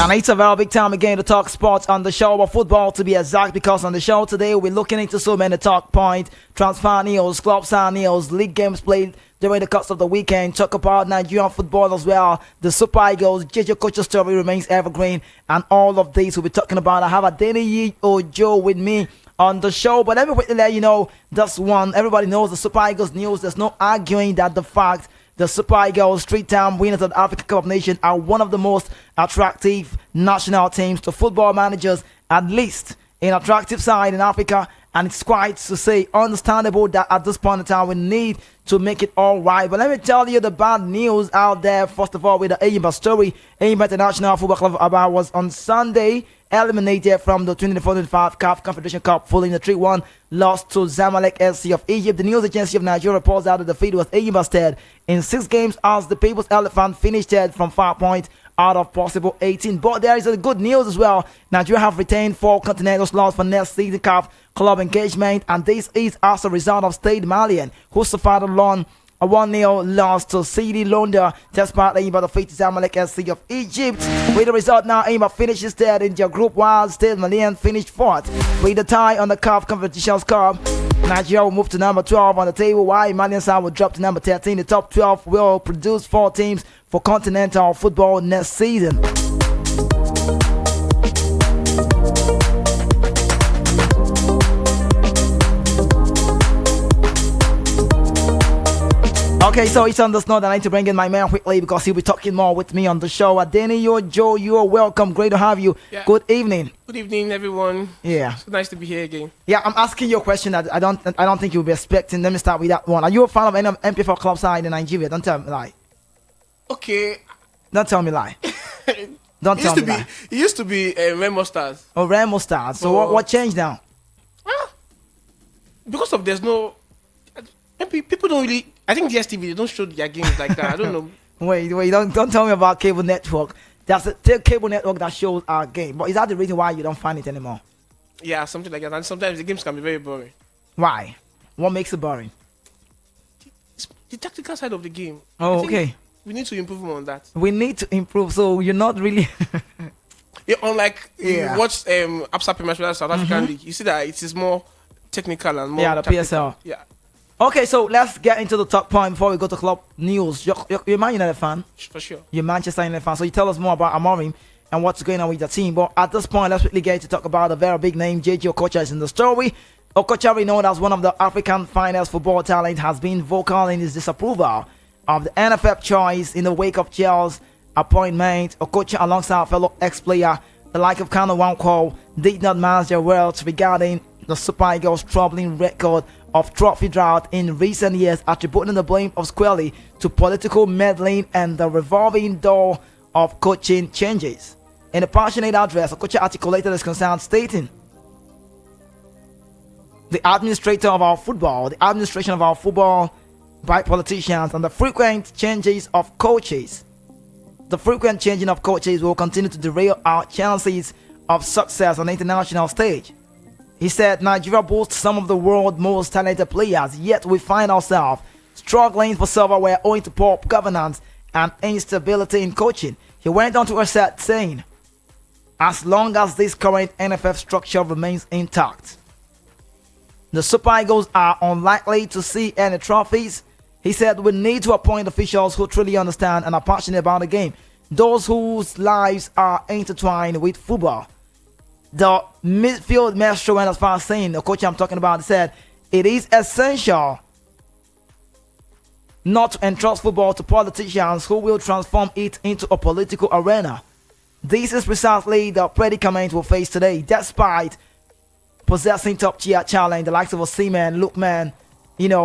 And it's a very big time again to talk sports on the show, or football to be exact, because on the show today we're looking into so many talk points, transfer news, club sign news, league games played during the course of the weekend, talk about Nigerian football as well, the Super Eagles, JJ Okocha story remains evergreen, and all of these we'll be talking about. I have Adeniyi Ojo with me on the show, but let me quickly let you know this one. Everybody knows the Super Eagles news. There's no arguing that the fact the Super Eagles, three-time winners of the African Cup of Nations, are one of the most attractive national teams to football managers, at least an attractive side in Africa. And it's quite to say understandable that at this point in time we need to make it all right. But let me tell you the bad news out there. First of all, with the Eyimba story. Eyimba International Football Club of Aba was on Sunday eliminated from the 2024-25 CAF Confederation Cup following the 3-1 loss to Zamalek SC of Egypt. The news agency of Nigeria reports that the defeat was Eyimba's third in 6 games as the People's Elephant finished third from 5 points out of possible 18. But there is a good news as well. Nigeria have retained 4 continental slots for next season CAF club engagement, and this is as a result of Stade Malien, who suffered a 1-0 loss to CD Londa, despite Eyimba defeated Zamalek SC of Egypt. With the result now, Eyimba finishes third in their group, while Stade Malien finished 4th. With the tie on the CAF Competitions Cup, Nigeria will move to number 12 on the table, while Malian side will drop to number 13. The top 12 will produce 4 teams for continental football next season. Okay, so it's on this note that I need to bring in my man quickly because he'll be talking more with me on the show. Adeniyi Ojo, you're welcome. Great to have you. Yeah. Good evening. Good evening, everyone. Yeah. It's nice to be here again. Yeah, I'm asking you a question that I don't think you'll be expecting. Let me start with that one. Are you a fan of any MPFL club side in Nigeria? Don't tell me lie. Okay. Don't tell me lie. Don't tell me lie. It used to be Remo Stars. Oh, Remo Stars. So what changed now? Because of there's no... People don't really... I think DSTV, they don't show their games like that. I don't know. Wait, don't tell me about cable network. That's a cable network that shows our game. But is that the reason why you don't find it anymore? Yeah, something like that. And sometimes the games can be very boring. Why? What makes it boring? It's the tactical side of the game. Oh, okay. We need to improve more on that. We need to improve, so you're not really... Yeah, unlike you watch Absa Premier South African League, you see that it is more technical and more the tactical. PSL. Yeah. Okay, so let's get into the top point before we go to club news. You're a Man United fan. For sure. You're Manchester United fan. So you tell us more about Amorim and what's going on with the team. But at this point, let's quickly get to talk about a very big name. JJ Okocha is in the story. Okocha, renowned as one of the African finest football talent, has been vocal in his disapproval of the NFF choice in the wake of Chelsea's appointment. Okocha, alongside fellow ex-player the like of Kano Nwankwo, did not match their words regarding the Super Eagles' troubling record of trophy drought in recent years, attributing the blame of squarely to political meddling and the revolving door of coaching changes. In a passionate address, Okocha articulated his concern, stating, the administration of our football by politicians and the frequent changes of coaches. The frequent changing of coaches will continue to derail our chances of success on the international stage. He said Nigeria boasts some of the world's most talented players, yet we find ourselves struggling for silverware owing to poor governance and instability in coaching. He went on to assert, saying, as long as this current NFF structure remains intact, the Super Eagles are unlikely to see any trophies. He said we need to appoint officials who truly understand and are passionate about the game, those whose lives are intertwined with football. The midfield maestro went as far as saying, the coach I'm talking about, said, it is essential not to entrust football to politicians who will transform it into a political arena. This is precisely the predicament we'll face today, despite possessing top-tier challenge, the likes of Osimhen, Lookman,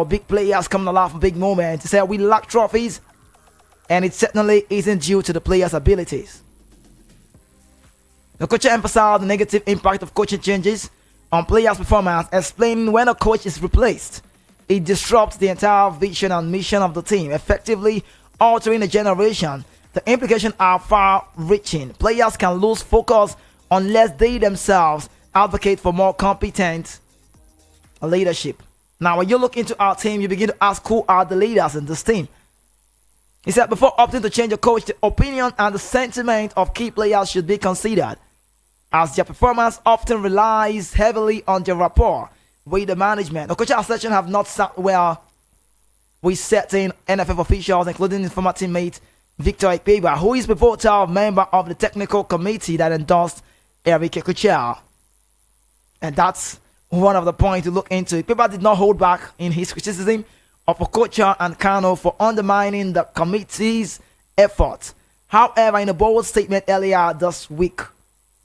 big players coming alive for big moments. He said we lack trophies, and it certainly isn't due to the players' abilities. The coach emphasized the negative impact of coaching changes on players' performance, explaining when a coach is replaced, it disrupts the entire vision and mission of the team, effectively altering a generation. The implications are far-reaching. Players can lose focus unless they themselves advocate for more competent leadership. Now, when you look into our team, you begin to ask who are the leaders in this team. He said before opting to change a coach, the opinion and the sentiment of key players should be considered, as their performance often relies heavily on their rapport with the management. Okocha assertion have not sat well with certain NFF officials, including his former teammate Victor Ikpeba, who is a pivotal member of the technical committee that endorsed Eric Okocha. And that's one of the points to look into. Ikpeba did not hold back in his criticism of Okocha and Kano for undermining the committee's efforts. However, in a bold statement earlier this week,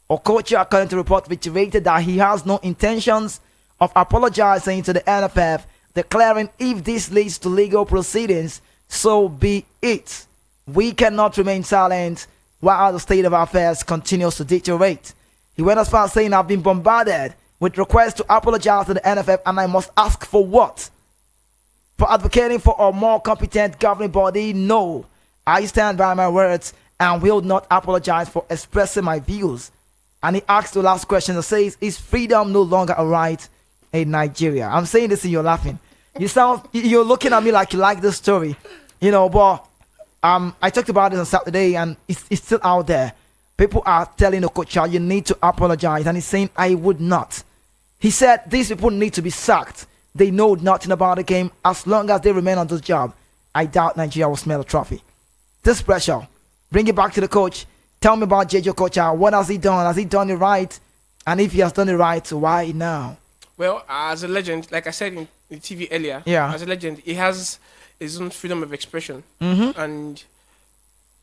Okocha, according to report, reiterated that he has no intentions of apologizing to the NFF, declaring if this leads to legal proceedings, so be it. We cannot remain silent while the state of affairs continues to deteriorate. He went as far as saying, I've been bombarded with requests to apologize to the NFF, and I must ask for what? For advocating for a more competent governing body? No. I stand by my words and will not apologize for expressing my views. And he asked the last question that says, is freedom no longer a right in Nigeria? I'm saying this and you're laughing. You're looking at me like you like this story. But I talked about this on Saturday and it's still out there. People are telling Okocha, you need to apologize. And he's saying, I would not. He said, these people need to be sacked. They know nothing about the game. As long as they remain on this job, I doubt Nigeria will smell a trophy. This pressure, bring it back to the coach. Tell me about JJ Okocha. What has he done? Has he done it right? And if he has done it right, why now? Well, as a legend, like I said in the TV earlier, as a legend, he has his own freedom of expression. And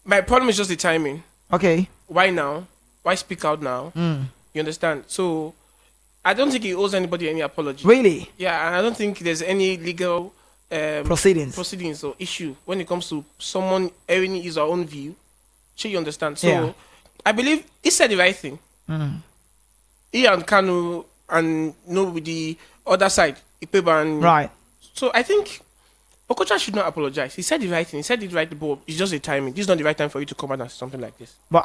my problem is just the timing. Okay. Why now? Why speak out now? You understand? So I don't think he owes anybody any apology. Really? Yeah, and I don't think there's any legal proceedings or issue when it comes to someone airing his own view. Sure, you understand? So I believe he said the right thing. He and Kanu and with the other side, Ikpeba and right. So I think Okocha should not apologize. He said the right thing. He said it right, but it's just the timing. This is not the right time for you to come out and something like this. But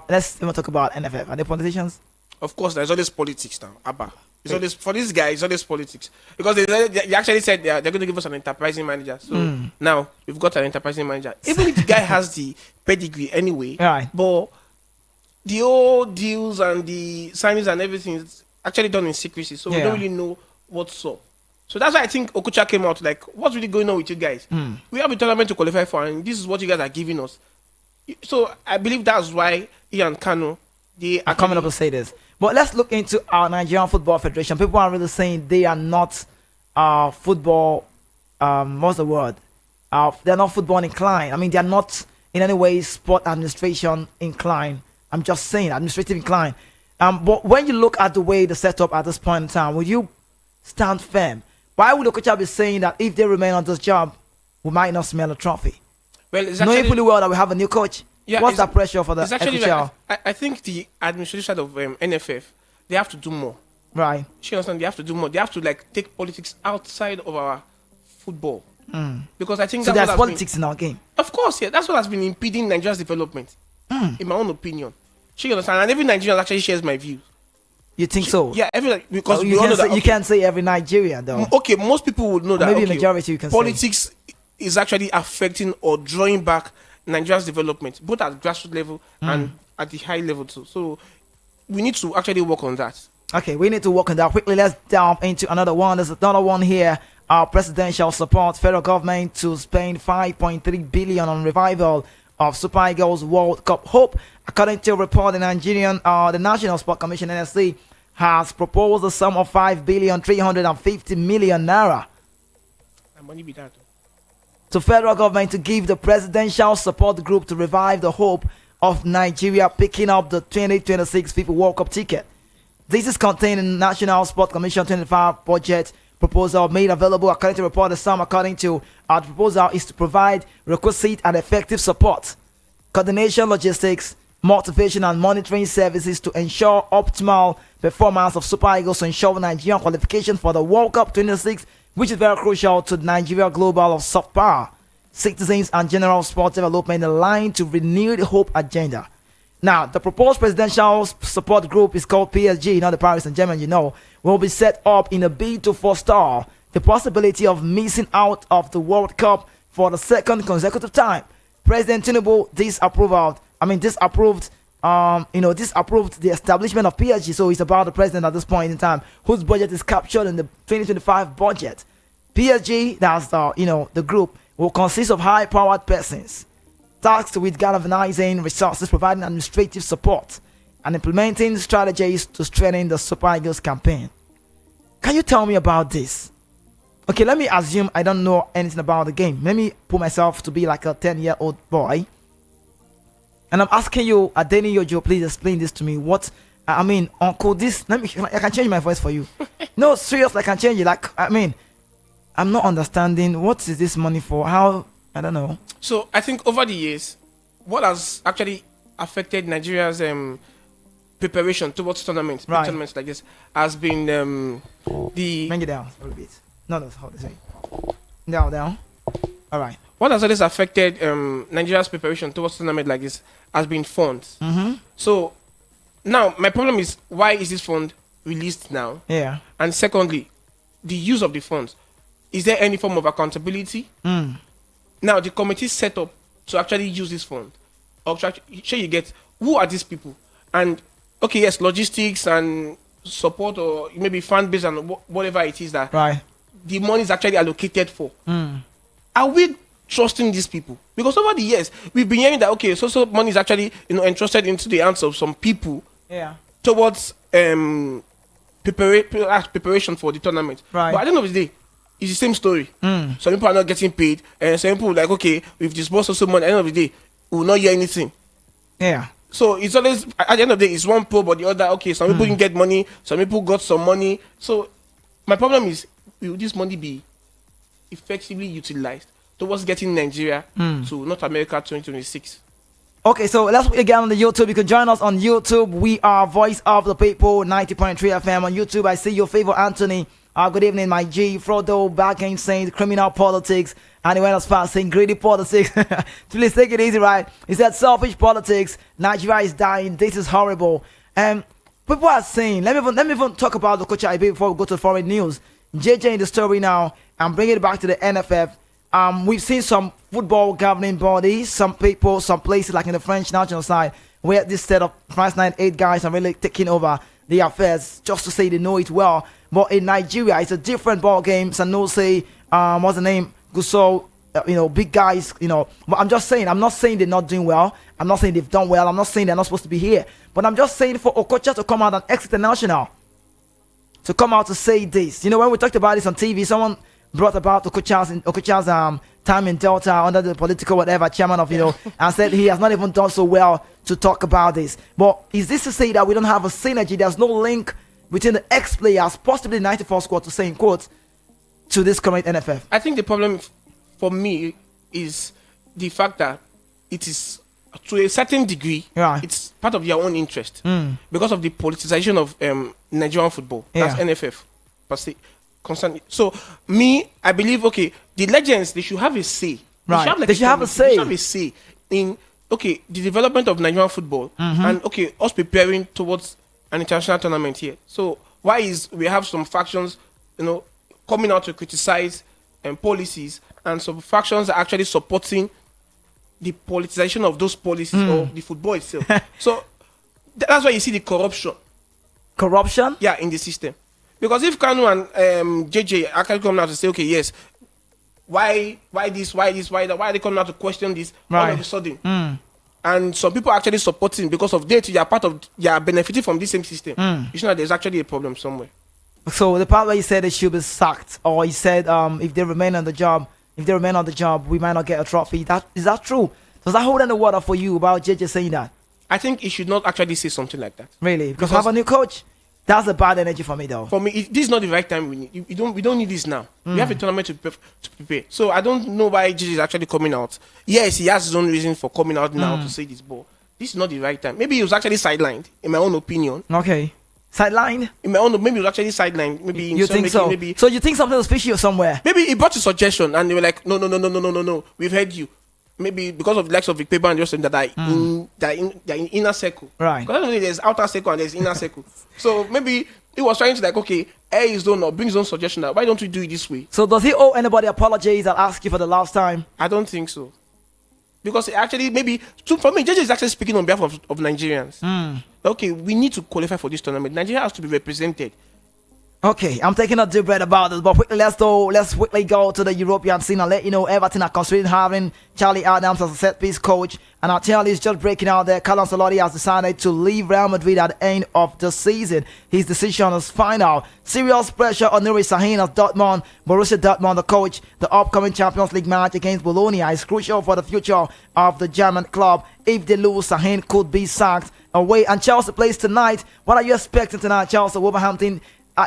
let's even talk about NFF. Are they politicians? Of course, there's always politics now. Abba. It's always, for this guy, it's always politics. Because they actually said they're going to give us an enterprising manager. So now we've got an enterprising manager. Even if the guy has the pedigree anyway, right. But the old deals and the signings and everything is actually done in secrecy. So we don't really know what's up. So that's why I think Okocha came out like, what's really going on with you guys? We have a tournament to qualify for, and this is what you guys are giving us. So I believe that's why he and Kano, they are coming up to say this. But let's look into our Nigerian Football Federation. People are really saying they are not football, what's the word? They're not football inclined. I mean, they're not in any way sport administration inclined. I'm just saying administrative inclined. But when you look at the way the setup at this point in time, will you stand firm? Why would Okocha be saying that if they remain on this job, we might not smell a trophy? Well, it's actually, knowing fully well that we have a new coach. Yeah, what's that pressure for the actually I think the administrative side of NFF, they have to do more. Right. You understand? They have to do more. They have to take politics outside of our football. Because I think so there's politics in our game. Of course, yeah. That's what has been impeding Nigeria's development. In my own opinion. You understand? And every Nigerian actually shares my view. You think so? Yeah, because you can't say every Nigerian though. Okay, most people would know that. Maybe majority you can politics say. Is actually affecting or drawing back Nigeria's development, both at grassroots level and at the high level too. So we need to actually work on that. Okay, we need to work on that. Quickly, let's delve into another one. There's another one here. Our presidential support, federal government to spend 5.3 billion on revival of Super Eagles World Cup hope. According to a report, the National Sport Commission (NSC) has proposed a sum of 5,350 million naira. And money be that. To federal government to give the presidential support group to revive the hope of Nigeria picking up the 2026 FIFA World Cup ticket. This is contained in National Sport Commission 25 budget proposal made available. According to the report, the sum according to our proposal is to provide requisite and effective support, coordination, logistics, motivation and monitoring services to ensure optimal performance of Super Eagles to ensure Nigerian qualification for the World Cup 26, which is very crucial to Nigeria global of soft power, citizens and general sports development aligned to renew the hope agenda. Now, the proposed presidential support group is called PSG, not the Paris Saint-Germain, will be set up in a bid to forestall the possibility of missing out of the World Cup for the second consecutive time. President Tinubu disapproved the establishment of PSG. So it's about the president at this point in time, whose budget is captured in the 2025 budget. PSG, that's the group, will consist of high-powered persons tasked with galvanizing resources, providing administrative support, and implementing strategies to strengthen the Super Eagles campaign. Can you tell me about this? Okay, let me assume I don't know anything about the game. Let me put myself to be like a 10-year-old boy. And I'm asking you, Adeni Yojo, please explain this to me. Uncle, I can change my voice for you. No, seriously, I can change it. I'm not understanding. What is this money for? How? I don't know. So I think over the years, what has actually affected Nigeria's preparation towards tournaments like this has been the. Bring it down a little bit. No, that's how they say. Down. All right. What has always affected Nigeria's preparation towards tournament like this has been funds. So now my problem is, why is this fund released now? Yeah. And secondly, the use of the funds. Is there any form of accountability? Now the committee set up to actually use this fund, or sure you get who are these people? And okay, yes, logistics and support, or maybe fan base and whatever it is that the money is actually allocated for. Are we trusting these people? Because over the years we've been hearing that so money is actually entrusted into the hands of some people towards preparation for the tournament. But at the end of the day, it's the same story. Some people are not getting paid, and some people we've disbursed also money. At the end of the day, we will not hear anything. Yeah. So it's always, at the end of the day, it's one probe or the other. Okay, some people didn't get money, some people got some money. So my problem is, will this money be effectively utilized towards getting Nigeria to North America 2026? Okay, so let's again on the YouTube. You can join us on YouTube. We are Voice of the People, 90.3 FM on YouTube. I see your favorite Anthony. Good evening, my G. Frodo back in saying criminal politics. And he went as far as saying greedy politics. Please take it easy, right? He said selfish politics. Nigeria is dying. This is horrible. And people are saying, let me even talk about the Okocha before we go to foreign news. JJ in the story now. I'm bringing it back to the NFF. We've seen some football governing bodies, some people, some places like in the French national side, where this set of France 98 guys are really taking over the affairs, just to say they know it well. But in Nigeria, it's a different ball game. Sanusi, what's the name? Gusau, big guys, But I'm just saying, I'm not saying they're not doing well. I'm not saying they've done well. I'm not saying they're not supposed to be here. But I'm just saying for Okocha to come out and ex-international, to come out to say this. When we talked about this on TV, someone brought about Okocha's time in Delta under the political whatever chairman of, and said he has not even done so well to talk about this. But is this to say that we don't have a synergy? There's no link between the ex-players, possibly the 94 squad, to say in quotes, to this current NFF? I think the problem for me is the fact that it is, to a certain degree, it's part of their own interest because of the politicization of Nigerian football. That's NFF per se. Constantly. So I believe the legends, they should have a say. They should have a say. They should have a say in the development of Nigerian football and us preparing towards an international tournament here. So why is we have some factions coming out to criticize policies, and some factions are actually supporting the politicization of those policies or the football itself? So that's why you see the corruption in the system. Because if Kanu and JJ actually come out to say, yes, why this, why that, why are they coming out to question this all of a sudden? And some people are actually supporting because of they are part of, they are benefiting from this same system. You know, there's actually a problem somewhere. So the part where you said they should be sacked, or he said if they remain on the job, we might not get a trophy. Is that true? Does that hold any water for you about JJ saying that? I think he should not actually say something like that. Really? Because we have a new coach? That's a bad energy for me, though. For me, this is not the right time. We don't need this now. We have a tournament to prepare. So I don't know why JJ is actually coming out. Yes, he has his own reason for coming out now to say this, but this is not the right time. Maybe he was actually sidelined, in my own opinion. Okay. Sidelined? Maybe he was actually sidelined. Maybe you think so? So you think something was fishy or somewhere? Maybe he brought a suggestion and they were like, no. We've heard you. Maybe because of the likes of the paper and just that are in inner circle. Right. Because I don't know, there's outer circle and there's inner circle. So maybe he was trying to air his own or bring his own suggestion that why don't we do it this way? So does he owe anybody apologies? I'll ask you for the last time. I don't think so. because actually maybe for me, JJ is actually speaking on behalf of Nigerians. Okay, we need to qualify for this tournament. Nigeria has to be represented. Okay, I'm taking a deep breath about this, but quickly, let's quickly go to the European scene and let you know Everton are considering having Charlie Adams as a set-piece coach. And our Charlie is just breaking out there. Carlo Ancelotti has decided to leave Real Madrid at the end of the season. His decision is final. Serious pressure on Nuri Sahin as Borussia Dortmund, the coach. The upcoming Champions League match against Bologna is crucial for the future of the German club. If they lose, Sahin could be sacked away. And Chelsea plays tonight. What are you expecting tonight, Chelsea? Wolverhampton.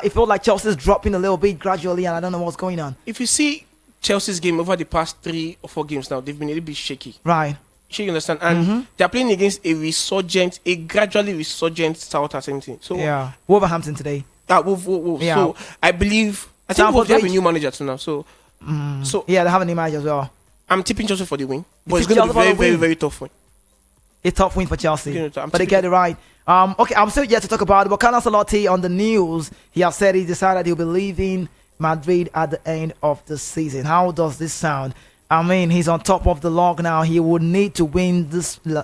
It felt like Chelsea's dropping a little bit gradually, and I don't know what's going on. If you see Chelsea's game over the past 3 or 4 games now, they've been a little bit shaky. Right. You understand? And they're playing against a gradually resurgent Southampton. So yeah, Wolverhampton today. Wolf. Yeah. So I think Wolf, they have a new manager too now. So yeah, they have a new manager as well. I'm tipping Chelsea for the win, but it's going to be very, very tough win. A tough win for Chelsea, but they get it right. Okay, I'm still yet to talk about it, but Carlo Ancelotti on the news, he has said he decided he'll be leaving Madrid at the end of the season. How does this sound? I mean, he's on top of the log now. He would need to win this. The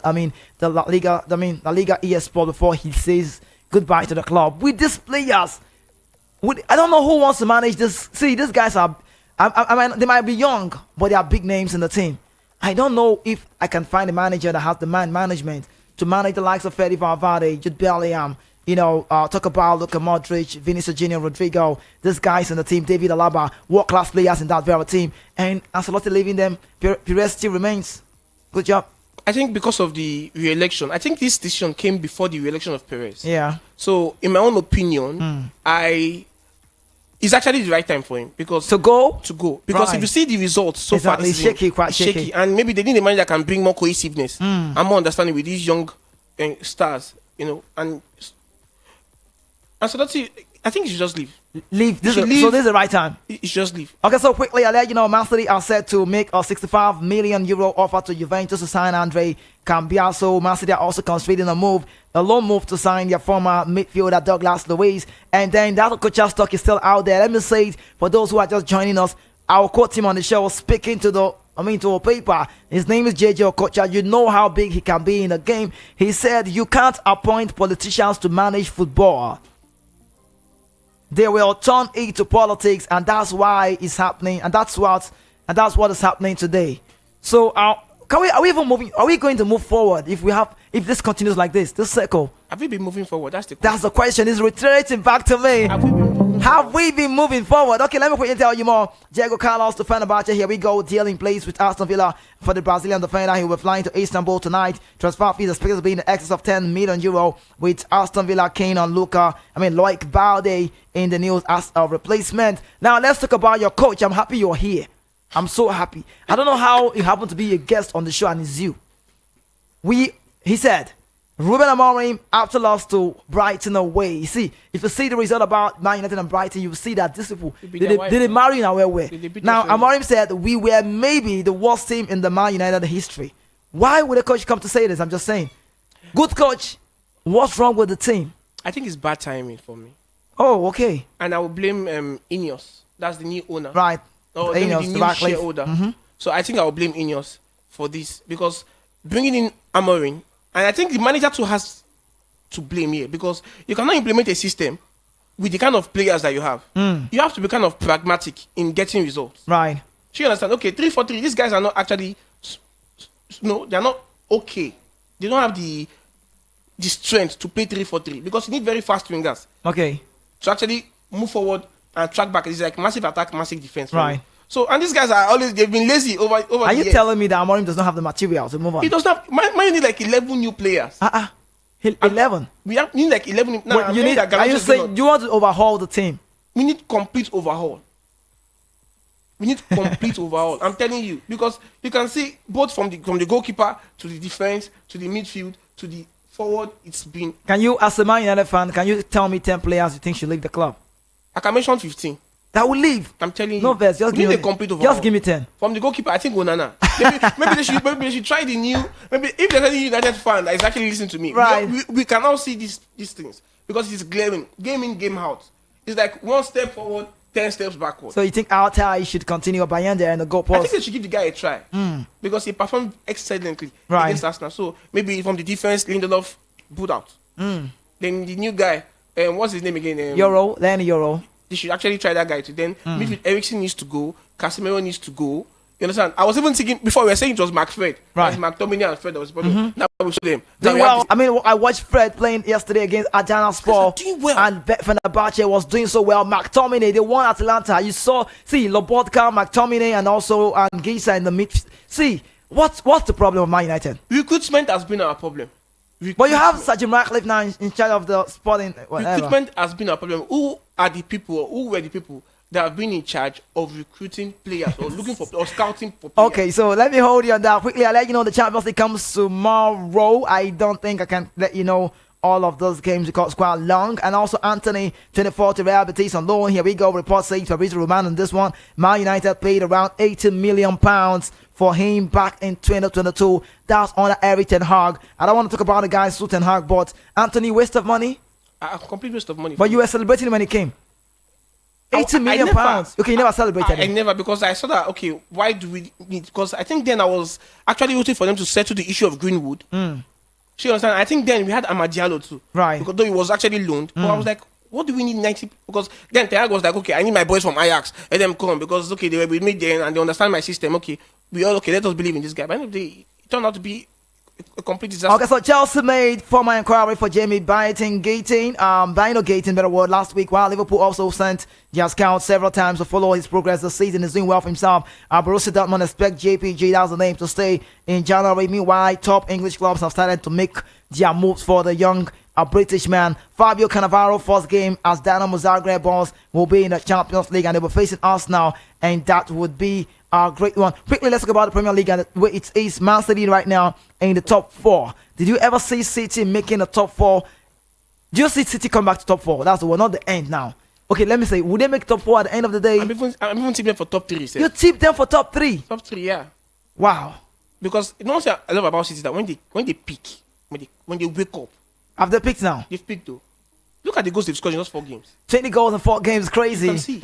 La Liga eSport before he says goodbye to the club. With these players, I don't know who wants to manage this. See, these guys are. I mean, they might be young, but they are big names in the team. I don't know if I can find a manager that has the management to manage the likes of Fede Valverde, Jude Bellingham, talk about Luka Modric, Vinicius Junior, Rodrigo, these guys in the team, David Alaba, world-class players in that very team, and Ancelotti leaving them, Perez still remains. Good job. I think because of the re-election, I think this decision came before the re-election of Perez. Yeah. So, in my own opinion, it's actually the right time for him because to go because if you see the results so far, it's shaky, and maybe they need a manager that can bring more cohesiveness and more understanding with these young stars, and Ancelotti, I think he should just leave. So this is the right time. He should just leave. Okay, so quickly, I'll let you know, Man City are set to make a 65 million euro offer to Juventus to sign Andre Cambiaso. Man City are also considering a loan move to sign their former midfielder Douglas Luiz. And then that Okocha stock is still out there. Let me say it for those who are just joining us. Our quote him on the show speaking to a paper. His name is JJ Okocha. You know how big he can be in a game. He said, you can't appoint politicians to manage football. They will turn it to politics, and that's why it's happening, and that's what is happening today. So, are we going to move forward if this continues like this circle? Have we been moving forward? That's the question. That's the question. It's reiterating back to me. Have we been moving forward? Okay, let me quickly tell you more. Diego Carlos to Fenerbahce. Here we go. Deal in place with Aston Villa for the Brazilian defender. He will be flying to Istanbul tonight. Transfer fees expected to be in excess of 10 million euro with Aston Villa keen on Loic Balde in the news as a replacement. Now let's talk about your coach. I'm happy you're here. I'm so happy. I don't know how you happen to be a guest on the show and it's you. He said, Ruben Amorim after loss to Brighton away. You see, if you see the result about Man United and Brighton, you will see that these people did marry in our way. Now, Amorim said we were maybe the worst team in the Man United history. Why would a coach come to say this? I'm just saying. Good coach. What's wrong with the team? I think it's bad timing for me. Oh, okay. And I will blame Ineos. That's the new owner. Right. Oh, Ineos, the new shareholder. So I think I will blame Ineos for this because bringing in Amorim, and I think the manager too has to blame here because you cannot implement a system with the kind of players that you have. You have to be kind of pragmatic in getting results. Right. So you understand? Okay, 3-4-3. These guys are not actually, they are not okay. They don't have the strength to play 3-4-3 because you need very fast wingers. Okay. To actually move forward and track back. It's like massive attack, massive defense. Right. So, and these guys they've been lazy over Are you telling me that Amorim does not have the material to move on? He does not. Man need like 11 new players. 11? We need like 11. Are you saying you want to overhaul the team? We need complete overhaul. I'm telling you. Because you can see both from the goalkeeper to the defense to the midfield to the forward, it's been... Can you, as a Man United fan, can you tell me 10 players you think should leave the club? I can mention 15. That will leave. I'm telling you. No verse. Just give me 10. From the goalkeeper, I think Onana. Maybe they should try the new. Maybe if there's any United fan that is actually listening to me, right? We can all see these things because it's glaring. Game in, game out. It's like one step forward, 10 steps backward. So you think Altai should continue Bayanda and the goal I post? think they should give the guy a try because he performed excellently Right. against Arsenal. So maybe from the defense, Lindelof put out. Then the new guy, what's his name again? Euro, then Euro. They should actually try that guy too. Then midfield, Eriksen needs to go. Casemiro needs to go. You understand? I was even thinking before we were saying it was McFred. Right. It was McTominay and Fred that was problem. Now we show them. Now Doing we have well. I mean, I watched Fred playing yesterday against Adana Sport, doing well. and Fenerbahce was doing so well. McTominay, they won Atalanta. You saw, Lobotka, McTominay, and also Gisa in the mid. See, what's the problem of Man United? recruitment has been our problem. But you have Sajim Ratcliffe now in charge of the sporting. Whatever. Recruitment has been our problem. Who are the people, or who were the people that have been in charge of recruiting players or looking for or scouting for players? Okay, so let me hold you on that quickly. I'll let you know the Champions League comes tomorrow. I don't think I can let you know all of those games because it's quite long. And also Anthony, 24 to Real Betis on loan. Here we go. Report says Fabrizio Romano on this one. Man United paid around £80 million for him back in 2022. That's under Eric Ten Hag. I don't want to talk about the guys who Ten Hag bought. Anthony, waste of money. A complete waste of money. But you were celebrating when he came. 80 million pounds. Okay, you never celebrated I it. never, because I saw that, okay, why do we need, because I think then I was actually waiting for them to settle the issue of Greenwood. You understand? I think then we had Amadiallo too. Right. Because though he was actually loaned. But I was like, what do we need 90? Because then Thiago was like, okay, I need my boys from Ajax. Let them come because, okay, they were with me then and they understand my system. Okay, we all, okay, let us believe in this guy. But it turned out to be a complete disaster. Okay, so Chelsea made formal inquiry for Jamie Byton Gating, better word, last week, while Liverpool also sent their scouts several times to follow his progress this season. He's doing well for himself. Borussia Dortmund expect JPG, that's the name, to stay in January. Meanwhile, top English clubs have started to make their moves for the young British man. Fabio Cannavaro, first game as Dynamo Zagreb boss, will be in the Champions League and they will facing Arsenal, and that would be a great one. Quickly, let's talk about the Premier League and where it is. Man City right now in the top 4. Did you ever see City making the top 4? Do you see City come back to top 4? That's the one, not the end now. Okay, let me say, would they make top 4 at the end of the day? I'm even tipping them for top 3. You tip them for top 3? Top 3, yeah. Wow. Because you know what I love about City is that when they peak, when they wake up, Have they picked now? they've peaked though. Look at the goals they've scored in those 4 games. 20 goals in 4 games, crazy. You can see.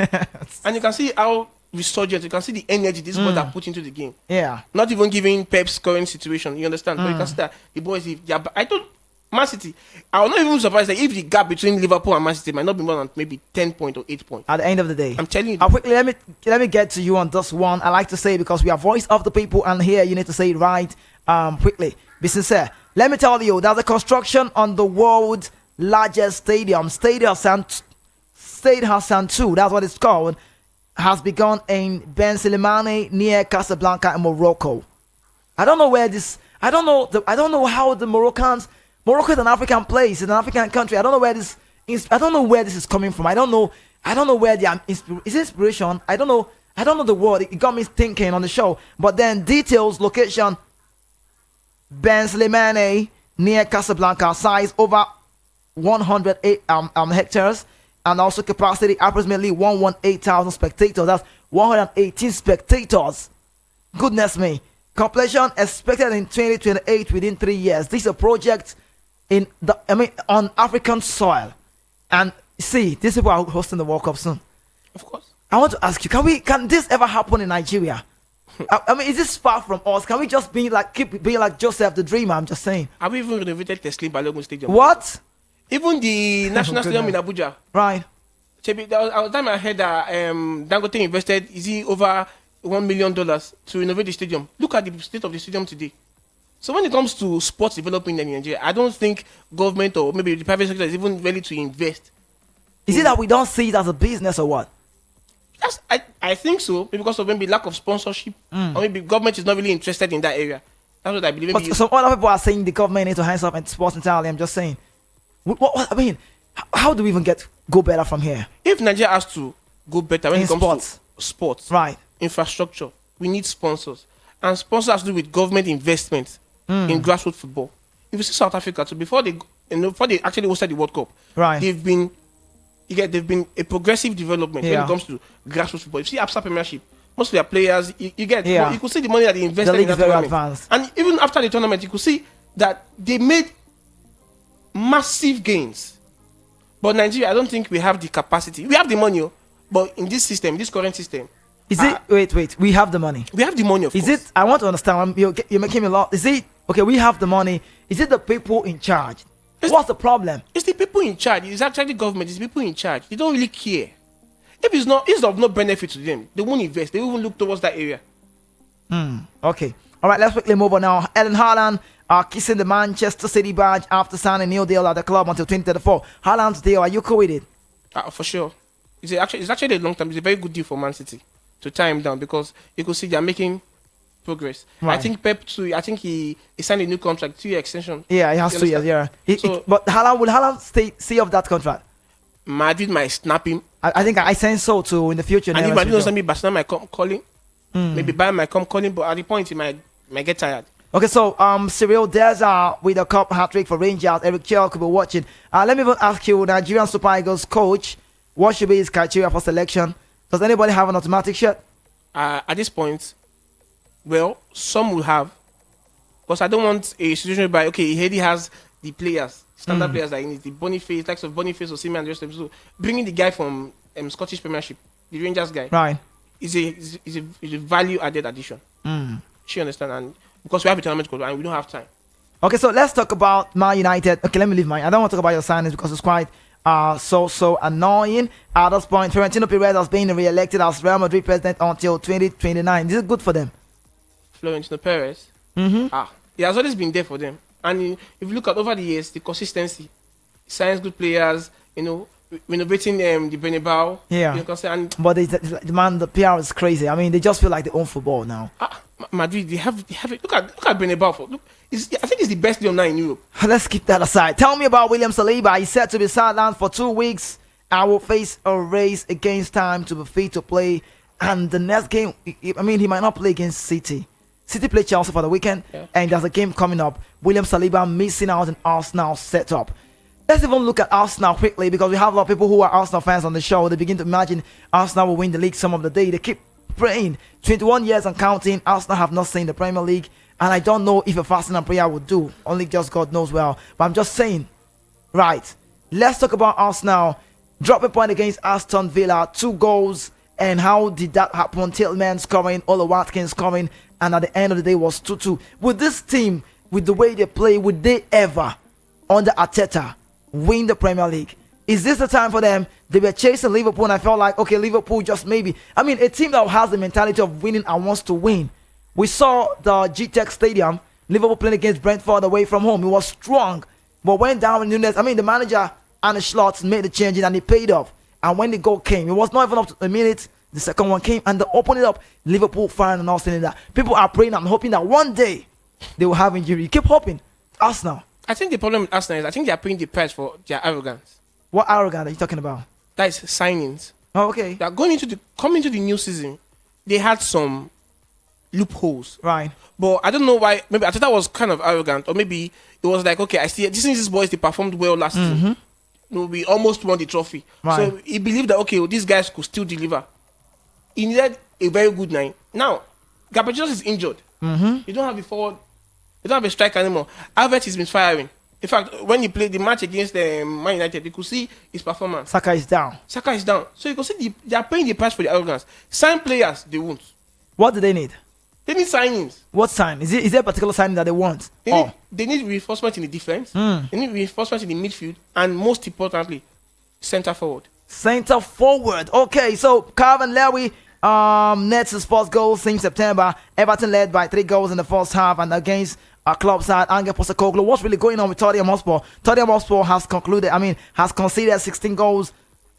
And you can see how resurgent, you can see the energy these boys are put into the game. Yeah. Not even giving Pep's current situation, you understand? But you can see that the boys, I thought Man City, I was not even surprised that if the gap between Liverpool and Man City might not be more than maybe 10 points or 8 points. At the end of the day. I'm telling you. Quickly, let me get to you on this one. I like to say, because we are voice of the people, and here you need to say it right. Quickly, be sincere. Let me tell you, there's a construction on the world's largest stadium, Stade Hassan 2, that's what it's called, has begun in Ben Slimani near Casablanca in Morocco. I don't know how the Morocco is an African place, it's an African country. I don't know where this is coming from. I don't know where the is inspiration. I don't know the word. It got me thinking on the show. But then details, location, Ben Slimani near Casablanca, size over 108 hectares, and also capacity approximately 118,000 spectators. That's 118 spectators. Goodness me. Completion expected in 2028 within 3 years. This is a project on African soil. And see, these people are hosting the World Cup soon. Of course. I want to ask you, can this ever happen in Nigeria? Is this far from us? Can we just keep being like Joseph the Dreamer? I'm just saying. Have we even renovated Teslim Balogun Stadium? What? Even the National Stadium in Abuja. Right. There was a time I heard that Dangote invested over $1 million to renovate the stadium. Look at the state of the stadium today. So when it comes to sports development in Nigeria, I don't think government or maybe the private sector is even ready to invest. Is it that we don't see it as a business or what? I think so, because of maybe lack of sponsorship, or maybe government is not really interested in that area. That's what I believe. But some other people are saying the government needs to hands up in sports entirely. I'm just saying. What I mean, how do we even go better from here? If Nigeria has to go better when it comes to sports, right, infrastructure, we need sponsors, and sponsors has to do with government investment in grassroots football. If you see South Africa, so before they actually hosted the World Cup, right, they've been a progressive development when it comes to grassroots football. If you see Absa Premiership, most of their players, you could see the money that they invested in that tournament. Advanced. And even after the tournament, you could see that they made massive gains. But Nigeria, I don't think we have the capacity. We have the money, But in this system, this current system, Is it? Wait. We have the money. we have the money, of Is course. it? I want to understand. You're making me a lot. Is it? Okay, we have the money. Is it the people in charge? What's the problem? It's the people in charge. It's actually government. It's the people in charge. They don't really care. If it's of no benefit to them, they won't invest. They won't even look towards that area. Okay. All right, let's quickly move on now. Ellen Haaland kissing the Manchester City badge after signing a new deal at the club until 2034. Haaland's deal, are you cool with it? For sure. It's actually a long time. It's a very good deal for Man City to tie him down because you could see they're making progress. Right. I think Pep too. I think he signed a new contract, 2-year extension. Yeah, he has 2 years. Yeah. But will Haaland see off that contract? Madrid might snap him. I think I sense so too in the future. And if Madrid doesn't me, Barcelona might come calling. Maybe Bayern might come calling, but at the point he might get tired. Okay, so Cyril Deza with a cup hat-trick for Rangers. Eric Chell could be watching. Let me even ask you, Nigerian Super Eagles coach, what should be his criteria for selection? Does anybody have an automatic shot? At this point, well, some will have, because I don't want a situation whereby he already has the players, standard players that he needs, the Boniface, likes of Boniface or Osimhen and the rest of them. So bringing the guy from Scottish Premiership, the Rangers guy, right, is a value added addition. She understand, and because we have a tournament code and we don't have time. Okay, so let's talk about Man United. Okay, let me leave mine. I don't want to talk about your signings because it's quite so annoying. At this point, Florentino Perez has been re-elected as Real Madrid president until 2029. This is good for them. Florentino Perez, he has always been there for them. And if you look at over the years, the consistency, signs good players, renovating the Bernabeu. Yeah. And but the PR is crazy. I mean, they just feel like they own football now. Madrid, they have it. Look at Bernabeu. I think it's the best deal now in Europe. Let's keep that aside. Tell me about William Saliba. He's set to be sidelined for 2 weeks. I will face a race against time to be fit to play. And the next game, I mean, he might not play against City. City play Chelsea for the weekend, and there's a game coming up. William Saliba missing out on Arsenal setup. Let's even look at Arsenal quickly because we have a lot of people who are Arsenal fans on the show. They begin to imagine Arsenal will win the league some of the day. They keep praying. 21 years and counting, Arsenal have not seen the Premier League, and I don't know if a fasting and prayer would do. Only just God knows well. But I'm just saying, right, let's talk about Arsenal. Drop a point against Aston Villa, 2 goals. And how did that happen? Tillman scoring, Ola Watkins scoring, and at the end of the day was 2-2. With this team, with the way they play, would they ever, under Arteta, win the Premier League? Is this the time for them? They were chasing Liverpool, and I felt like, okay, Liverpool just maybe. I mean, a team that has the mentality of winning and wants to win. We saw the G-Tech Stadium, Liverpool playing against Brentford away from home. It was strong, but went down in Nunes. I mean, the manager and the Schlotts made the changes, and it paid off. And when the goal came, it was not even up to a minute. The second one came, and they opened it up. Liverpool firing and all saying that. People are praying and hoping that one day they will have injury. Keep hoping. Arsenal. I think the problem with Arsenal is I think they are paying the price for their arrogance. What arrogance are you talking about? That is signings. Oh, okay. They are coming into the new season. They had some loopholes. Right. But I don't know why. Maybe I thought that was kind of arrogant, or maybe it was like, okay, I see. These boys, they performed well last season. We almost won the trophy. Right. So he believed that, okay, these guys could still deliver. He needed a very good 9. Now, Gabriel Jesus is injured. You don't have a forward. You don't have a striker anymore. Havertz has been firing. In fact, when he played the match against Man United, you could see his performance. Saka is down. So you could see they are paying the price for the arrogance. Sign players, they won't. What do they need? They need signings. What sign? Is there a particular signing that they want? They need reinforcement in the defense. They need reinforcement in the midfield. And most importantly, centre forward. Centre forward. Okay, so Calvin Lewis nets his first goal since September. Everton led by 3 goals in the first half, and against our club side, Ange Postecoglou. What's really going on with Tottenham Hotspur? Tottenham Hotspur has conceded 16 goals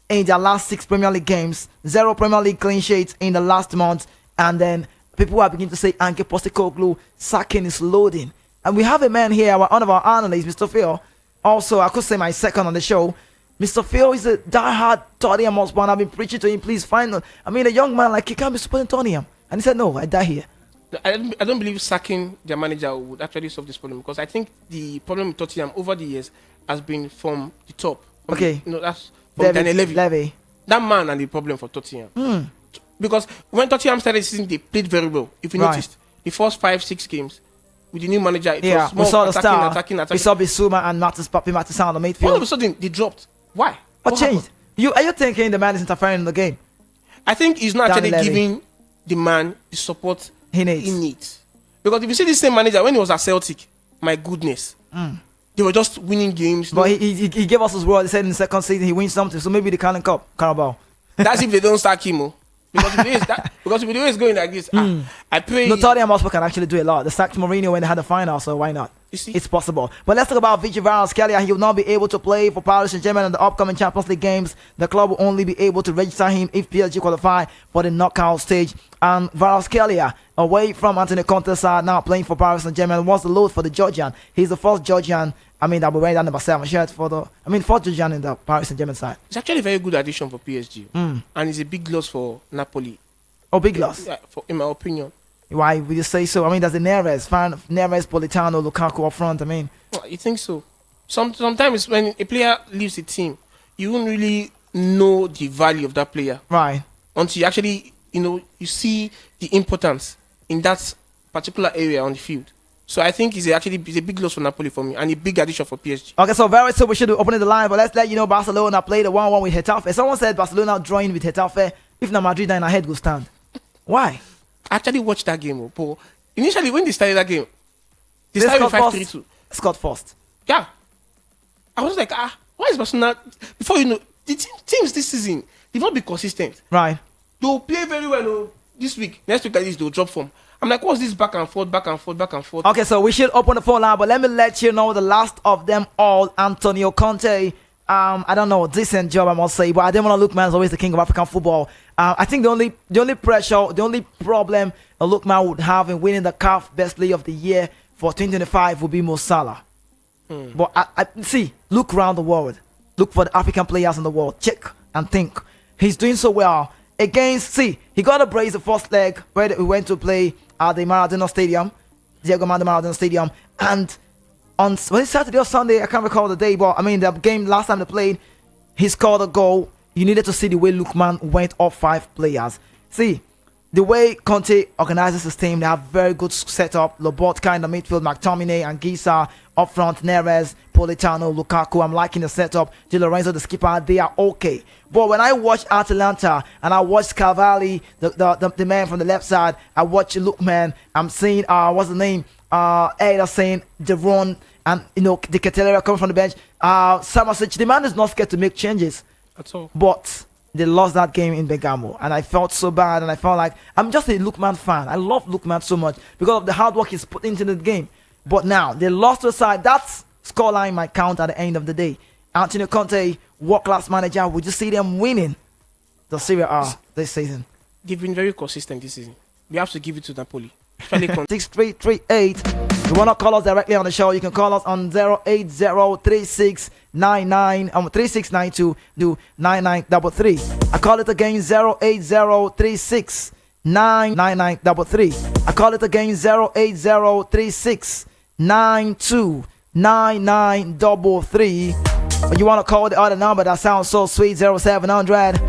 in their last 6 Premier League games. 0 Premier League clean sheets in the last month, and then people are beginning to say Ange Postecoglou sacking is loading. And we have a man here, one of our analysts, Mr. Phil. Also, I could say my second on the show. Mr. Phil is a diehard Tottenham Hotspur, and I've been preaching to him, please find him. I mean, a young man like he can't be supporting Tottenham. And he said, no, I die here. I don't believe sacking their manager would actually solve this problem, because I think the problem with Tottenham over the years has been from the top. That's from Daniel Levy. That man and the problem for Tottenham. Because when Tottenham started the season, they played very well. If you noticed, the first 5-6 games with the new manager, it was more we saw attacking. We saw Bissouma and Martin on the midfield. All of a sudden, they dropped. Why? What changed? Are you thinking the man is interfering in the game? I think he's not Danny actually Levy. giving the man the support He needs. he needs. Because if you see the same manager when he was at Celtic, my goodness, they were just winning games. But he gave us his word. He said in the second season he wins something. So maybe the Carling Cup, Carabao. That's if they don't sack him. Oh. Because if the way it's going like this, I pray. No, Tottenham Hotspur can actually do a lot. They sacked Mourinho when they had the final, so why not? You see? It's possible. But let's talk about Vichy Kvaratskhelia. He will not be able to play for Paris Saint-Germain in the upcoming Champions League games. The club will only be able to register him if PSG qualify for the knockout stage. And Kvaratskhelia, away from Antonio Conte's side, now playing for Paris Saint-Germain, was the load for the Georgian. He's the first Georgian, that will wear that number 7 shirt first Georgian in the Paris Saint-Germain side. It's actually a very good addition for PSG. And it's a big loss for Napoli. Oh, big loss. Yeah, in my opinion. Why would you say so? There's a Neres, Politano, Lukaku up front. Well, you think so? Sometimes when a player leaves the team, you won't really know the value of that player. Right. Until you actually, you see the importance in that particular area on the field. So I think it's a big loss for Napoli for me and a big addition for PSG. Okay, so very soon we should be opening the line, but let's let you know Barcelona played a 1-1 with Getafe. Someone said Barcelona drawing with Getafe. If not Madrid, then ahead will stand. Why? I actually watched that game, but initially when they started that game, they started with 5-3-2. Scored first. Yeah. I was like, why is Barcelona? Before you know, the teams this season, they've not been consistent. Right. They'll play very well this week. Next week like this, they'll drop form. I'm like, what's this back and forth? Okay, so we should open the phone line, but let me let you know the last of them all, Antonio Conte. I don't know, decent job I must say, but I didn't want to Lookman is always the king of African football. I think the only pressure, the only problem a Lookman would have in winning the CAF Best Player of the Year for 2025 would be Mo Salah. But I see, look around the world, look for the African players in the world, check and think. He's doing so well against. See, he got a brace the first leg where we went to play at the Maradona Stadium, Diego Armando Maradona Stadium, and on Saturday or Sunday, I can't recall the day, but the game last time they played, he scored a goal. You needed to see the way Lookman went off 5 players. See, the way Conte organizes his team, they have very good setup. Lobotka in the midfield, McTominay and Gisa up front, Neres, Politano, Lukaku. I'm liking the setup. Di Lorenzo, the skipper, they are okay. But when I watch Atalanta and I watch Cavalli, the man from the left side, I watch Lookman. I'm seeing what's the name? Ada saying Deron and the Catelera coming from the bench. Samasic, the man is not scared to make changes. That's all. But they lost that game in Bergamo, and I felt so bad, and I felt like I'm just a Lookman fan. I love Lookman so much because of the hard work he's put into the game. But now they lost to the side. That scoreline might count at the end of the day. Antonio Conte, world-class manager. Would you see them winning the Serie A this season? They've been very consistent this season. We have to give it to Napoli. 6338. You want to call us directly on the show? You can call us on 0803699 do 9933. I call it again 08036999933. I call it again 08036929933. But you want to call the other number that sounds so sweet, 0700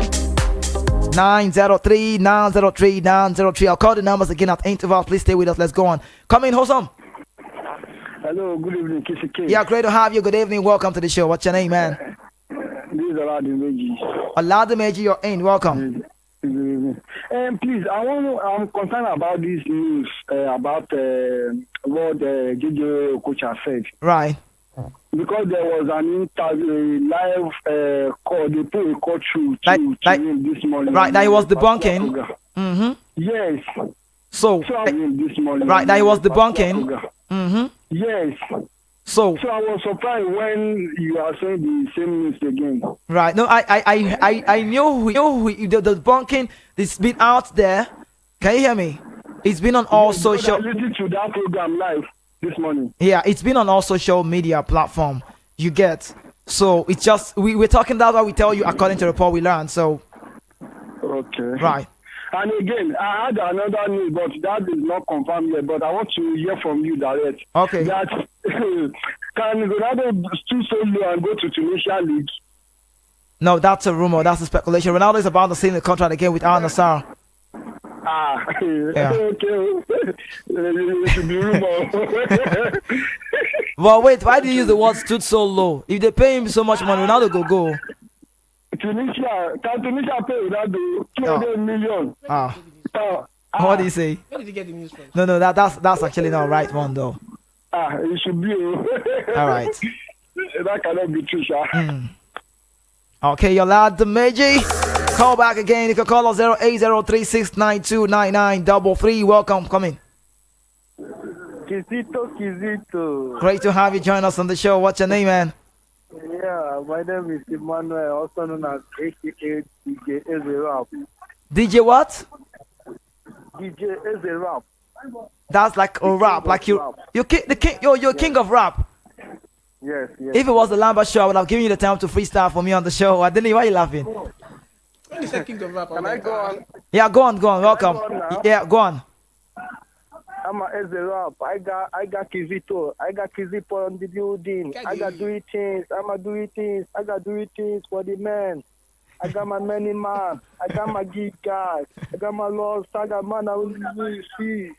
903 903 903. I'll call the numbers again at interval. Please stay with us. Let's go on. Come in, Hosom. Hello, good evening, KCK. Yeah, great to have you. Good evening. Welcome to the show. What's your name, man? This is Oladimeji. Oladimeji, you're in. Welcome. Good evening. Please, I'm concerned about this news about what JJ Okocha said. Right. Because there was an interview, live call, they put a call through to him this morning. Right, that he was debunking. Mm-hmm. Yes. So this morning. right, that he was debunking. Mm-hmm. Yes. So I was surprised when you are saying the same news again. Right. No, I knew the debunking. It's been out there. Can you hear me? It's been on all social. I listened to that program live this morning. Yeah, it's been on all social media platform. You get. So it's just we're talking that's what we tell you according to the report we learned. So. Okay. Right. And again, I had another news, but that is not confirmed yet. But I want to hear from you direct. Okay. That can Ronaldo stoop so low and go to Tunisia League? No, that's a rumor. That's a speculation. Ronaldo is about to sign the contract again with Al Nassr. Yeah. Okay. It should be rumor. Well, wait. Why do you use the word stood so low? If they pay him so much money, Ronaldo go. Tunisia, can Tunisia pay Ronaldo 200 million? What do you say? Where did you get the news from? No, that's actually not right one though. It should be. All right. That cannot be true, sir. Okay, your lad, the Meiji. Call back again. You can call us 08036929933. Welcome, come in. Kizito. Great to have you join us on the show. What's your name, man? Yeah, my name is Emmanuel, also known as AKA DJ Ezerap. DJ what? DJ Ezerap. That's like a rap, like you're king of rap. Yes. If it was the Lamba show, I would have given you the time to freestyle for me on the show. I didn't know why you laughing. When you say king of rap, Can I go on? Yeah, go on. Welcome. Yeah, go on. I'm a Ezerap. I got Kizito. I got Kizito on the building. I got do it things. I got do it things for the men. I got my many man. I got my geek guys. I got my lost. I got man. I will see.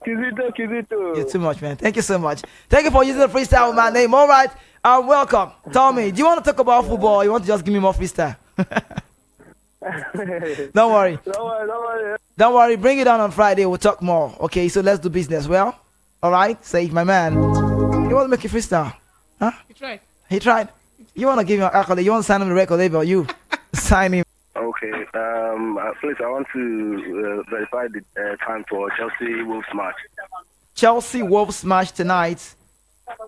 Kizito. You're too much, man. Thank you so much. Thank you for using the freestyle with my name. All right. Welcome. Tell me, do you want to talk about football or you want to just give me more freestyle? Don't worry. Don't worry. Bring it on Friday. We'll talk more. Okay, so let's do business. Well, all right. Say, my man. You want to make a freestyle? Huh? He tried. You want to give him an accolade? You want to sign him the record label? You sign him. Okay. Please, I want to verify the time for Chelsea Wolves match. Chelsea Wolves match tonight.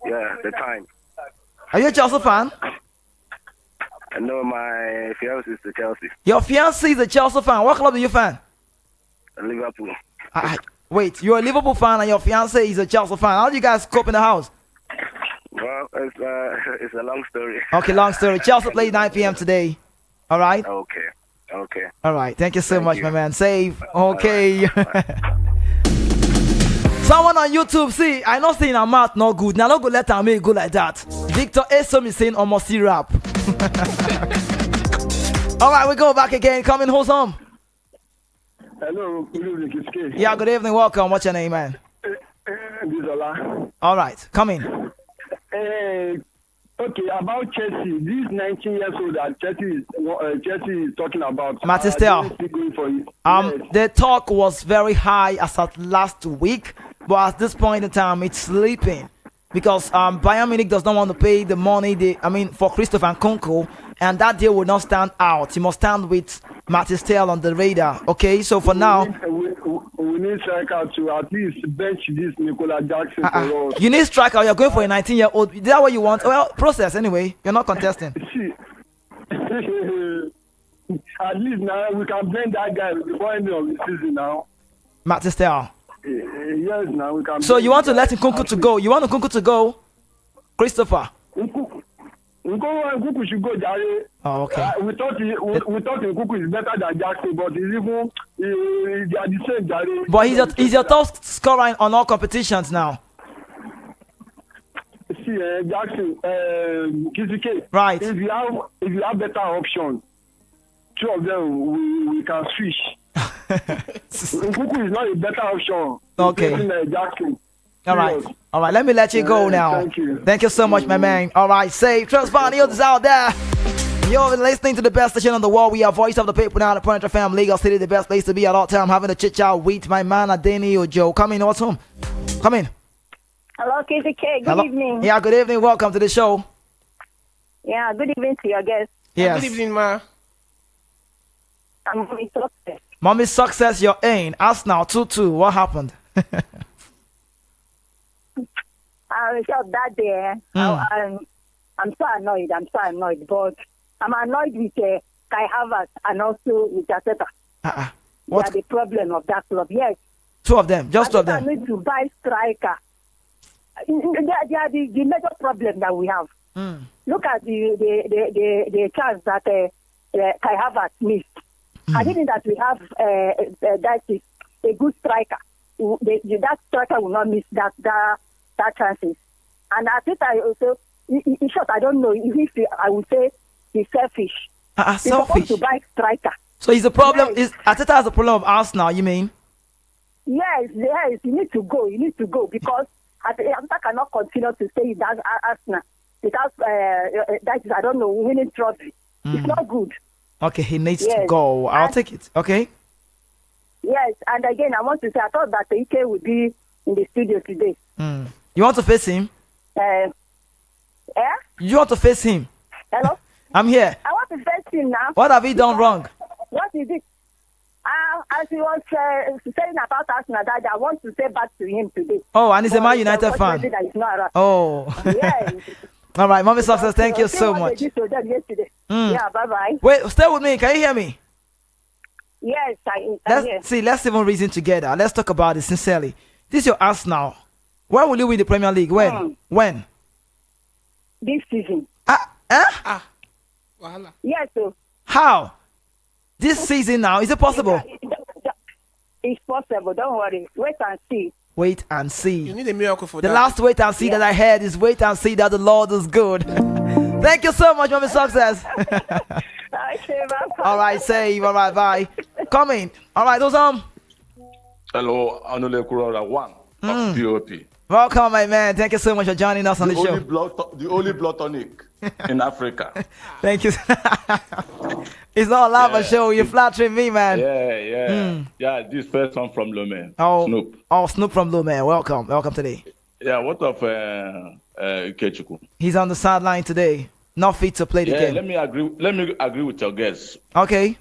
Yeah, the time. Are you a Chelsea fan? No, my fiance is the Chelsea. Your fiancé is a Chelsea fan. What club are you fan? Liverpool. Wait, you're a Liverpool fan and your fiancé is a Chelsea fan. How do you guys cope in the house? Well, it's a long story. Okay, long story. Chelsea plays 9 p.m. today. All right? Okay. All right. Thank you so much, you. my man. Save. Okay. Right. Someone on YouTube, see, I not saying I'm out, not good. Now, not go let me go like that. Victor Esom is saying almost rap. All right, we go back again. Coming, who's home? Hello, good evening, Kiske. Yeah, good evening. Welcome. What's your name, man? Bizola. All right, come in. Okay, about Chelsea. This 19 years old that Chelsea is talking about. Matistel. Yes. The talk was very high as at last week, but at this point in time, it's sleeping because Bayern Munich does not want to pay the money for Christopher Nkunku, and that deal will not stand out. He must stand with Matistel on the radar. Okay, so for now. We need striker to at least bench this Nicola Jackson for us. You need striker. You're going for a 19-year-old. Is that what you want? Well, process anyway. You're not contesting. See, at least now we can blend that guy before end of the season now. Matistel. Yes, now we can. So you want to let Nkunku to go? You want Nkunku to go, Christopher? Nkunku should go, Jare. Oh, okay. We thought Nkunku is better than Jackson, but they are the same, Jare. But he's your top scorer on all competitions now. See, Jackson, Kizike. Right. If you have better options, two of them we can switch. Nkunku is not a better option. Okay. Jackson. All right. Let me let you go now. Thank you so much, my man. All right, safe Transparnials out there. You're listening to the best station on the wall. We are voice of the people now. The Point FM, Lagos City, the best place to be at all time. Having a chit chat with my man Adeni Ojo. Come in, what's home? Come in. Hello, KCK. Good evening. Yeah, good evening. Welcome to the show. Yeah, good evening to your guest. Yes. Good evening, ma. I'm Mommy Success. Mommy Success, you're in. Arsenal 2-2. What happened? I felt that day. I'm so annoyed. But I'm annoyed with Kai Havertz and also with Arteta. What? They are the problem of that club. Yes. Two of them. Just two of them. I need to buy striker. They are the major problem that we have. Look at the chance that Kai Havertz missed. I think that we have that is a good striker. That striker will not miss that chances. And Arteta also, in short, I don't know if I would say he's selfish. He's supposed to buy striker. So he's a problem. Yes. Arteta has a problem of Arsenal, you mean? Yes. You need to go because Arteta cannot continue to stay in that Arsenal. without that is, I don't know, winning trophy. It's not good. Okay, he needs to go. I'll take it. Okay. Yes, and again, I want to say I thought that Ike would be in the studio today. You want to face him? You want to face him? Hello? I'm here. I want to face him now. What have he done wrong? What is it? As he was saying about Arsenal, that I want to say back to him today. Oh, and he's a Man United fan. Oh. Yes. All right, Mommy Success, thank you so much. Yeah, bye-bye. Wait, stay with me. Can you hear me? Yes, I'm here. Let's even reason together. Let's talk about it sincerely. This is your Arsenal. When will you win the Premier League? When? When? This season. Wahala. Yes, sir. How? This season now, is it possible? It's possible. Don't worry. Wait and see. Wait and see. You need a miracle for the that. The last wait and see that I heard is wait and see that the Lord is good. Thank you so much, Mommy Success. Okay, bye. All right, save. All right, bye. Coming. All right, those Hello, Anule Kurora 1 of POP. Welcome, my man. Thank you so much for joining us on the show. The only blood tonic in Africa. Thank you. It's not a lava show. You're flattering me, man. Yeah, this first one from Lomé. Snoop. Oh, Snoop from Lomé. Welcome today. Yeah, what of Kechuku? He's on the sideline today. Not fit to play the game. Let me agree with your guess. Okay.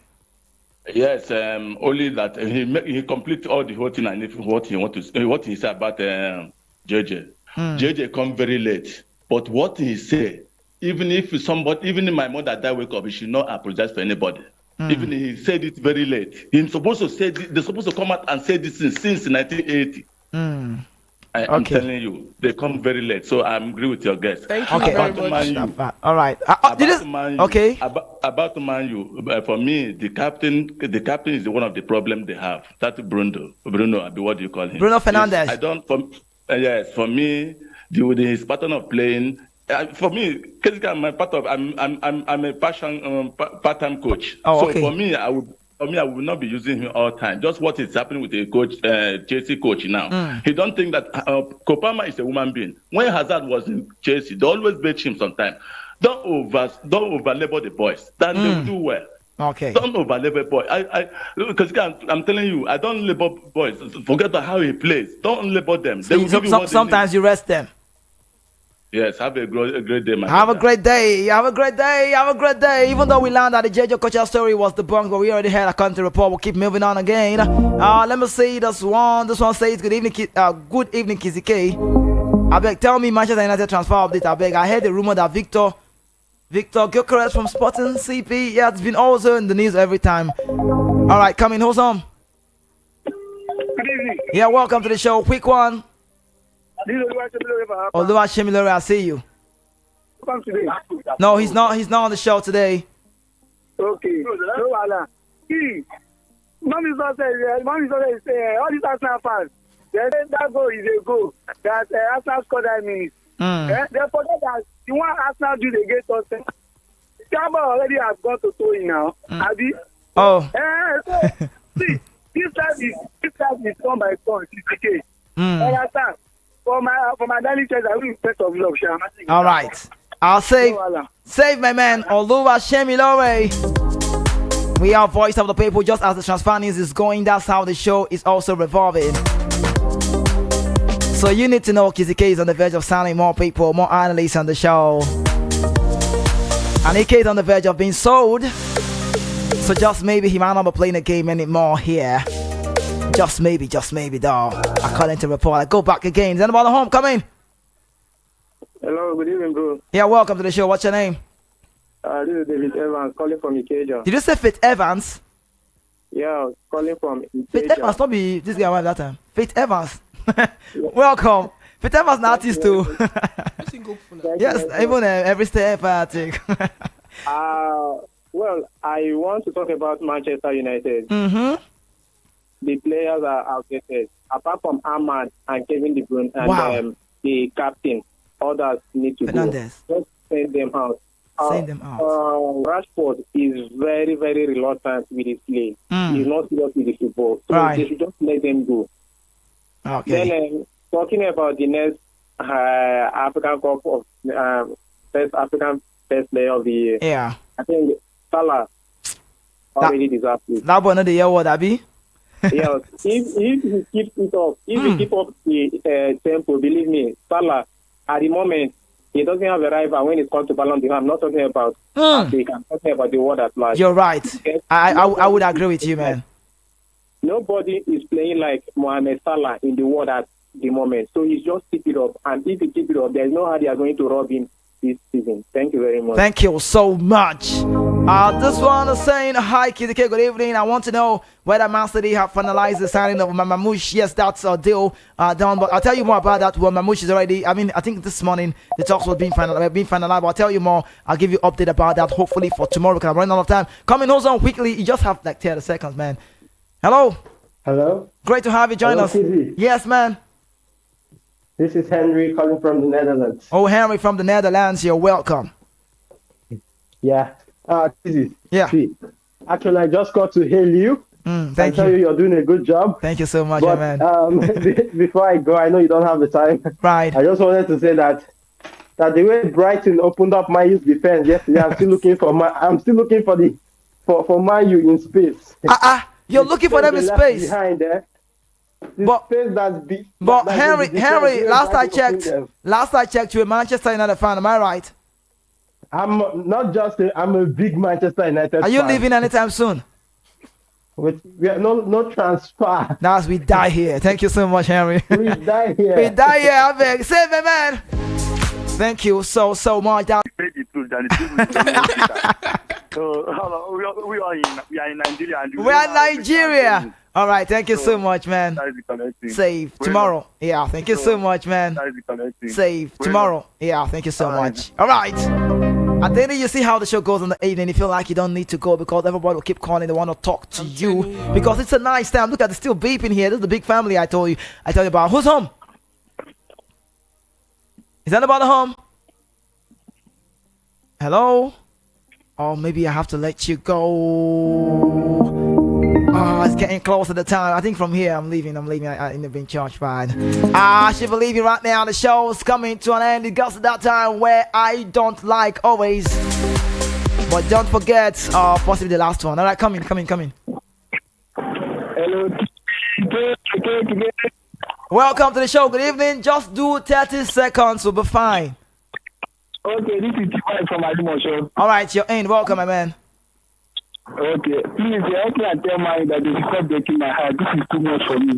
Yes, only that he complete all the whole thing and what he said about JJ. JJ come very late, but what he say, even in my mother that wake up, he should not apologize for anybody. Even he said it very late. They're supposed to come out and say this since 1980. I'm telling you, they come very late. So I agree with your guest. Thank you very much. All right. About Man U, for me, the captain is one of the problems they have. That's Bruno, what do you call him? Bruno Fernandes. Yes, for me, his pattern of playing. For me, I'm a part-time coach. So for me, I will not be using him all the time. Just what is happening with the coach, Chelsea coach now. He don't think that Kopama is a woman being. When Hazard was in Chelsea, they always bet him sometimes. Don't over-label the boys. Then they will do well. Okay. Don't over-label boys. Because I'm telling you, I don't label boys. Forget how he plays. Don't label them. Sometimes you rest them. Yes, have a great day, man. Have a great day. Even though we learned that the JJ Okocha story was debunked, but we already had a country report. We'll keep moving on again. Let me see this one. This one says, good evening, Kizike. I beg, tell me Manchester United transfer update. I beg, I heard the rumor that Victor Gyökeres from Sporting CP. Yeah, it's been also in the news every time. All right, coming. Who's on? Good evening. Yeah, welcome to the show. Quick one. Oluwashemilore, I see you. Come today. No, he's not on the show today. Okay. No, Allah. Mommy said, all these Arsenal fans, they said that goal is a goal. That Arsenal scored that minute. They forget that the one Arsenal did against us. Chamba already has gone to towing now. Abi? Oh. So, see, this time is turn by turn, 60K. Understand? For my daily choice, I will best of love, Sham. All right. I'll save my man, Oluwashemilore. We are voice of the people, just as the transfer news is going. That's how the show is also revolving. So you need to know Kizike is on the verge of signing more people, more analysts on the show. And AK is on the verge of being sold. So just maybe he might not be playing the game anymore here. Just maybe though. According to report. I go back again. Is anybody home? Come in. Hello, good evening, bro. Yeah, welcome to the show. What's your name? This is David Evans calling from Ikeja. Did you say Faith Evans? Yeah, calling from Ikeja. Faith Evans, not be this guy that time. Faith Evans. Welcome. Faith Evans, an artist too. Yes, even every step I take. Well, I want to talk about Manchester United. The players are outdated. Apart from Ahmad and Kevin De Bruyne and the captain, others need to go. Just send them out. Rashford is very, very reluctant with his play. He's not serious with the football. So they should just let them go. Okay. Then talking about the next African Cup of first African first player of the year. Yeah. I think Salah already deserves it. That one of the year what that be? Yes, if he keeps it up, if he keep up the tempo, believe me, Salah at the moment he doesn't have a rival when it comes to Ballon d'Or. I'm not talking about Africa. I'm talking about the world at large. You're right. Yes. I would agree with you, man. Nobody is playing like Mohamed Salah in the world at the moment. So he's just keep it up, and if he keep it up, there's no how they are going to rob him this season. Thank you very much. Thank you so much. This one is saying, hi, KDK, good evening. I want to know whether Man City have finalized the signing of Mamouche. Yes, that's a deal done, but I'll tell you more about that when Mamouche is already, I think this morning the talks were being finalized, but I'll tell you more. I'll give you update about that hopefully for tomorrow because I'm running out of time. Coming on quickly, you just have like 30 seconds, man. Hello. Hello. Great to have you join us. TV. Yes, man. This is Henry calling from the Netherlands. Oh, Henry from the Netherlands, you're welcome. Yeah. TV. Yeah. See, actually, I just got to hail you. Thank tell you you're doing a good job. Thank you so much, But, man. Before I go, I know you don't have the time. Right. I just wanted to say that the way Brighton opened up my youth defense yesterday, I'm still looking for Man U in space. You're looking for them in space. Behind there. But Henry, last I checked, you're a Manchester United fan. Am I right? I'm not just. I'm a big Manchester United. Are you fan. leaving anytime soon? We are no transfer. Now we die here. Thank you so much, Henry. We die here. We die here. I beg. Save me, man. Thank you so much. So we are in Nigeria. And we are Nigeria. All right. Thank you so much, man. Save tomorrow. Yeah. Thank you so much, man. Save tomorrow. Yeah. Thank you so much. All right. And then you see how the show goes on the evening. You feel like you don't need to go because everybody will keep calling. They want to talk to you because it's a nice time. Look at it's still beeping here. This is the big family I told you about. Who's home? Is anybody home? Hello? Or maybe I have to let you go. It's getting close to the time. I think from here I'm leaving. I end up being charged fine. I should believe you right now. The show is coming to an end. It goes to that time where I don't like always. But don't forget, possibly the last one. All right, come in. Hello. Welcome to the show. Good evening. Just do 30 seconds. We'll be fine. Okay, this is T.Y. from Bombshell. All right, you're in. Welcome, my man. Okay, please help me and tell me that they stop breaking my heart. This is too much for me.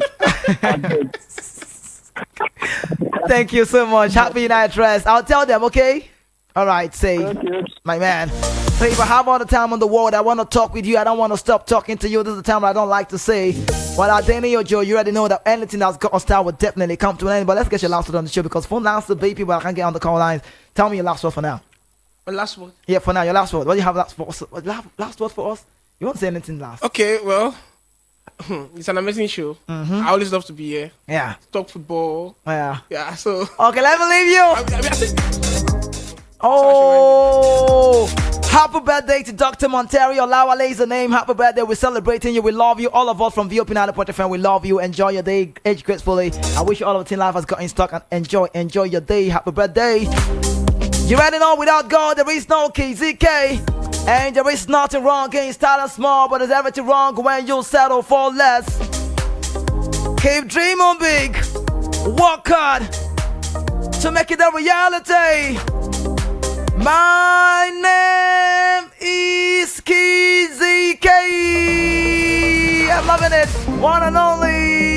Thank you so much. Happy night rest. I'll tell them, okay? All right, say, okay. My man. Say, if I have all the time on the world, I want to talk with you. I don't want to stop talking to you. This is the time I don't like to say. But Adeni or Joe, you already know that anything that's got us start will definitely come to an end. But let's get your last word on the show because phone lines to baby, but I can't get on the call lines. Tell me your last word for now. My last word? Yeah, for now, your last word. What do you have last word for us? You won't say anything last. Okay, well, it's an amazing show. I always love to be here. Yeah. Talk football. Yeah. Yeah, so. Okay, let me leave you. Happy birthday to Dr. Monterio. Lawale is the name. Happy birthday. We're celebrating you. We love you. All of us from VOP 90.FM. We love you. Enjoy your day. Age gracefully. I wish you all of the team life has got in stock and enjoy your day. Happy birthday. You ready now? Without God, there is no KZK. And there is nothing wrong in starting small, but there's everything wrong when you settle for less. Keep dreaming big. Work hard to make it a reality. My name is KZK. I'm loving it. One and only.